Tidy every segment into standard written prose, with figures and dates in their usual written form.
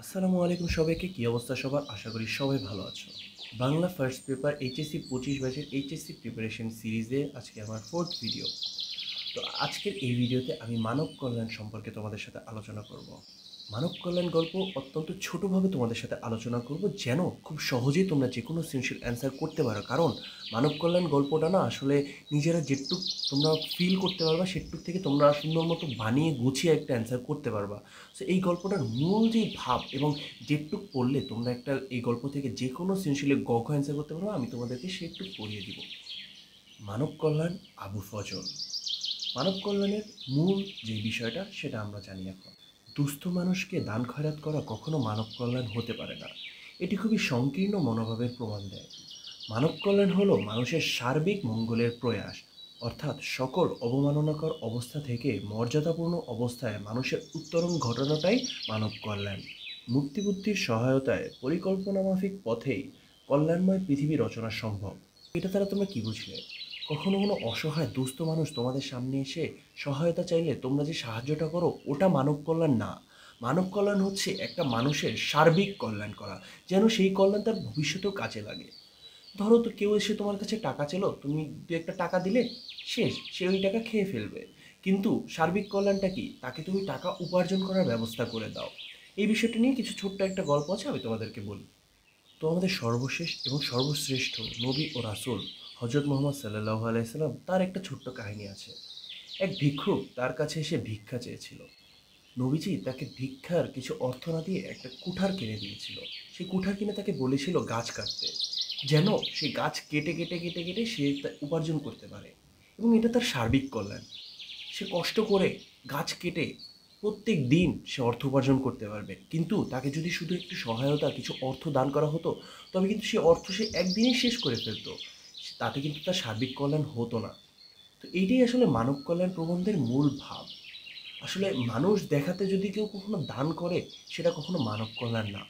আসসালামু আলাইকুম সবাইকে, কি অবস্থা সবার? আশা করি সবাই ভালো আছো। বাংলা ফার্স্ট পেপার এইচএসসি 25 ব্যাচের এইচএসসি প্রিপারেশন সিরিজে আজকে আমার 4th ভিডিও। তো আজকের এই ভিডিওতে আমি মানব কল্যাণ সম্পর্কে তোমাদের সাথে আলোচনা করব। মানব কল্যাণ গল্প অত্যন্ত ছোটোভাবে তোমাদের সাথে আলোচনা করব, যেন খুব সহজেই তোমরা যে কোনো সৃজনশীল অ্যান্সার করতে পারো। কারণ মানব কল্যাণ গল্পটা না আসলে নিজেরা যেটুক তোমরা ফিল করতে পারবা সেটুক থেকে তোমরা সুন্দর মতো বানিয়ে গুছিয়ে একটা অ্যান্সার করতে পারবা। সো এই গল্পটার মূল যে ভাব এবং যেটুক পড়লে তোমরা একটা এই গল্প থেকে যে কোনো সৃজনশীলের গ খ অ্যান্সার করতে পারবা, আমি তোমাদেরকে সেটুক পড়িয়ে দিব। মানব কল্যাণ, আবু ফজল। মানব কল্যাণের মূল যে বিষয়টা সেটা আমরা জানি এখন। দুস্থ মানুষকে দান খয়রাত করা কখনো মানব কল্যাণ হতে পারে না। এটি খুবই সংকীর্ণ মনোভাবের প্রমাণ দেয়। মানব কল্যাণ হলো মানুষের সার্বিক মঙ্গলের প্রয়াস, অর্থাৎ সকল অবমাননাকর অবস্থা থেকে মর্যাদাপূর্ণ অবস্থায় মানুষের উত্তরণ ঘটানোটাই মানব কল্যাণ। মুক্তিবুদ্ধির সহায়তায় পরিকল্পনামাফিক পথেই কল্যাণময় পৃথিবী রচনা সম্ভব। এটা দ্বারা তোমরা কি বুঝলে? কখনো কোনো অসহায় দুস্থ মানুষ তোমাদের সামনে এসে সহায়তা চাইলে তোমরা যে সাহায্যটা করো ওটা মানব কল্যাণ না। মানব কল্যাণ হচ্ছে একটা মানুষের সার্বিক কল্যাণ করা, যেন সেই কল্যাণ তার ভবিষ্যতেও কাজে লাগে। ধরো তো কেউ এসে তোমার কাছে টাকা চেলো, তুমি দু একটা টাকা দিলে, শেষ, সে ওই টাকা খেয়ে ফেলবে। কিন্তু সার্বিক কল্যাণটা কি? তাকে তুমি টাকা উপার্জন করার ব্যবস্থা করে দাও। এই বিষয়টা নিয়ে কিছু ছোট্ট একটা গল্প আছে, আমি তোমাদেরকে বলি। তো আমাদের সর্বশেষ এবং সর্বশ্রেষ্ঠ নবী ও রাসূল হযরত মুহাম্মদ সাল্লাল্লাহু আলাইহি সাল্লাম, তার একটা ছোট্ট কাহিনী আছে। এক ভিক্ষুক তার কাছে এসে ভিক্ষা চেয়েছিল। নবীজি তাকে ভিক্ষার কিছু অর্থ না দিয়ে একটা কুঠার কিনে দিয়েছিল। সেই কুঠার কিনে তাকে বলেছিল গাছ কাটতে, যেন সেই গাছ কেটে কেটে কেটে কেটে সে উপার্জন করতে পারে। এবং এটা তার সার্বিক কল্যাণ। সে কষ্ট করে গাছ কেটে প্রত্যেক দিন সে অর্থ উপার্জন করতে পারবে, কিন্তু তাকে যদি শুধু একটু সহায়তা, কিছু অর্থ দান করা হতো, তবে কিন্তু সে অর্থ সে একদিনেই শেষ করে ফেলতো। তাতে কিন্তু তার সার্বিক কল্যাণ হতো না। তো এইটাই আসলে মানব কল্যাণ প্রবন্ধের মূল ভাব। আসলে মানুষ দেখাতে যদি কেউ কখনো দান করে, সেটা কখনো মানব কল্যাণ না।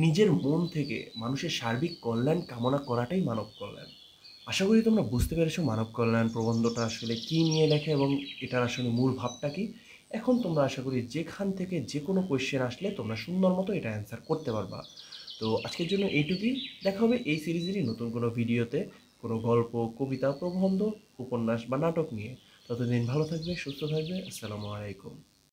নিজের মন থেকে মানুষের সার্বিক কল্যাণ কামনা করাটাই মানব কল্যাণ। আশা করি তোমরা বুঝতে পেরেছো মানব কল্যাণ প্রবন্ধটা আসলে কী নিয়ে লেখা এবং এটার আসলে মূল ভাবটা কী। এখন তোমরা আশা করি যেখান থেকে যে কোনো কোয়েশ্চেন আসলে তোমরা সুন্দর মতো এটা অ্যান্সার করতে পারবা। তো আজকের জন্য এইটুকুই। দেখা হবে এই সিরিজেরই নতুন কোনো ভিডিওতে, কোনো গল্প, কবিতা, প্রবন্ধ, উপন্যাস বা নাটক নিয়ে। ততদিন ভালো থাকবে, সুস্থ থাকবে। আসসালামু আলাইকুম।